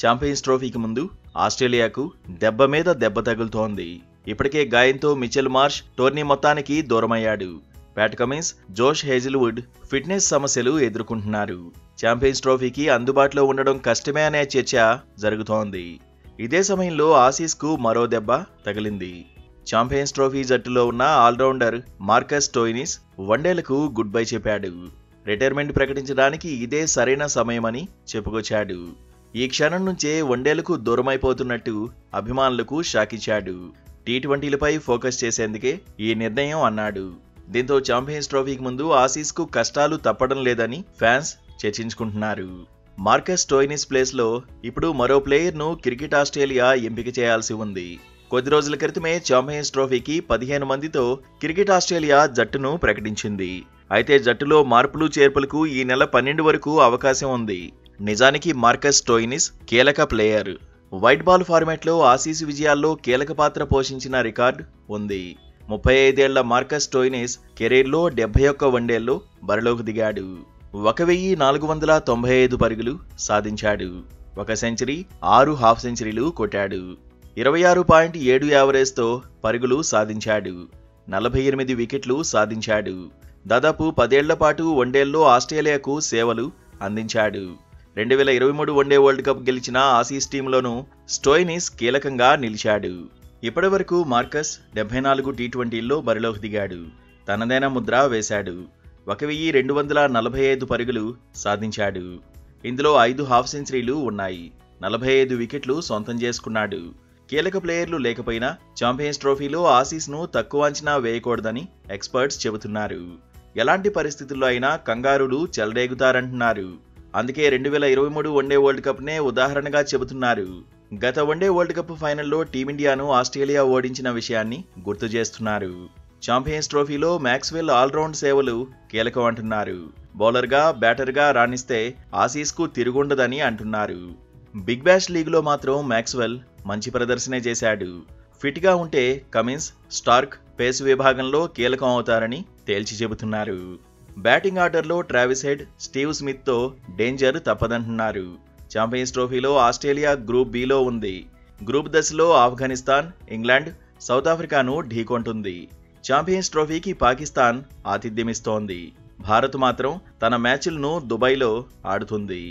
Champions ట్రోఫీకి ముందు ఆస్ట్రేలియాకు దెబ్బ మీద దెబ్బ తగులుతోంది. ఇప్పటికే గాయంతో మిచెల్ మార్ష్ టోర్నీ మొత్తానికి దూరమయ్యాడు. Pat Cummins, Josh Hazlewood fitness సమస్యలు ఎదుర్కొంటున్నారు. ఛాంపియన్స్ ట్రోఫీకి అందుబాటులో ఉండడం కష్టమే అనే చర్చ జరుగుతోంది. ఇదే సమయంలో ఆసీస్కు మరో దెబ్బ తగిలింది. ఛాంపియన్స్ ట్రోఫీ జట్టులో ఉన్న ఆల్రౌండర్ మార్కస్ స్టోయినిస్ వన్డేలకు గుడ్ బై చెప్పాడు. రిటైర్మెంట్ ప్రకటించడానికి ఇదే సరైన సమయమని చెప్పుకొచ్చాడు. ఈ క్షణం నుంచే వన్డేలకు దూరమైపోతున్నట్టు అభిమానులకు షాకిచ్చాడు. టీ20లపై ఫోకస్ చేసేందుకే ఈ నిర్ణయం అన్నాడు. దీంతో ఛాంపియన్స్ ట్రోఫీకి ముందు ఆసీస్కు కష్టాలు తప్పడం లేదని ఫ్యాన్స్ చర్చించుకుంటున్నారు. మార్కస్ స్టోయినిస్ ప్లేస్లో ఇప్పుడు మరో ప్లేయర్ను క్రికెట్ ఆస్ట్రేలియా ఎంపిక చేయాల్సి ఉంది. కొద్ది రోజుల క్రితమే ఛాంపియన్స్ ట్రోఫీకి 15 మందితో క్రికెట్ ఆస్ట్రేలియా జట్టును ప్రకటించింది. అయితే జట్టులో మార్పులు చేర్పులకు ఈ నెల 12 వరకు అవకాశం ఉంది. నిజానికి మార్కస్ స్టోయినిస్ కీలక ప్లేయర్. వైట్ బాల్ ఫార్మాట్లో ఆసీస్ విజయాల్లో కీలక పాత్ర పోషించిన రికార్డు ఉంది. 35 ఏళ్ల మార్కస్ స్టోయినిస్ కెరీర్లో 71 వన్డేల్లో బరిలోకి దిగాడు. 1495 పరుగులు సాధించాడు. 1 సెంచరీ, 6 హాఫ్ సెంచరీలు కొట్టాడు. 26.7 యావరేజ్తో పరుగులు సాధించాడు. 48 వికెట్లు సాధించాడు. దాదాపు 10 ఏళ్ల పాటు వన్డేల్లో ఆస్ట్రేలియాకు సేవలు అందించాడు. 2023 వన్డే వరల్డ్ కప్ గెలిచిన ఆసీస్ టీంలోనూ స్టోయినిస్ కీలకంగా నిలిచాడు. ఇప్పటివరకు మార్కస్ 74 టీ20ల్లో బరిలోకి దిగాడు. తనదైన ముద్ర వేశాడు. 1245 పరుగులు సాధించాడు. ఇందులో 5 హాఫ్ సెంచరీలు ఉన్నాయి. 45 వికెట్లు సొంతం చేసుకున్నాడు. కీలక ప్లేయర్లు లేకపోయినా ఛాంపియన్స్ ట్రోఫీలో ఆసీస్ను తక్కువ అంచనా వేయకూడదని ఎక్స్పర్ట్స్ చెబుతున్నారు. ఎలాంటి పరిస్థితుల్లో అయినా కంగారులు చెలరేగుతారంటున్నారు. అందుకే 2023 వన్డే వరల్డ్ కప్నే ఉదాహరణగా చెబుతున్నారు. గత వన్డే వరల్డ్ కప్ ఫైనల్లో టీమిండియాను ఆస్ట్రేలియా ఓడించిన విషయాన్ని గుర్తు చేస్తున్నారు. ఛాంపియన్స్ ట్రోఫీలో మ్యాక్స్వెల్ ఆల్రౌండ్ సేవలు కీలకం అంటున్నారు. బౌలర్గా, బ్యాటర్గా రాణిస్తే ఆసీస్కు తిరుగుండదని అంటున్నారు. బిగ్ బ్యాష్ లీగ్లో మాత్రం మ్యాక్స్వెల్ మంచి ప్రదర్శనే చేశాడు. ఫిట్గా ఉంటే కమిన్స్, స్టార్క్ పేస్ విభాగంలో కీలకం అవుతారని తేల్చి చెబుతున్నారు. బ్యాటింగ్ ఆర్డర్లో ట్రావిస్ హెడ్, స్టీవ్ స్మిత్తో డేంజర్ తప్పదంటున్నారు. ఛాంపియన్స్ ట్రోఫీలో ఆస్ట్రేలియా గ్రూప్ బిలో ఉంది. గ్రూప్ దశలో ఆఫ్ఘనిస్తాన్, ఇంగ్లాండ్, సౌత్ ఆఫ్రికాను ఢీకొంటుంది. ఛాంపియన్స్ ట్రోఫీకి పాకిస్తాన్ ఆతిథ్యమిస్తోంది. భారత్ మాత్రం తన మ్యాచ్లను దుబాయ్లో ఆడుతుంది.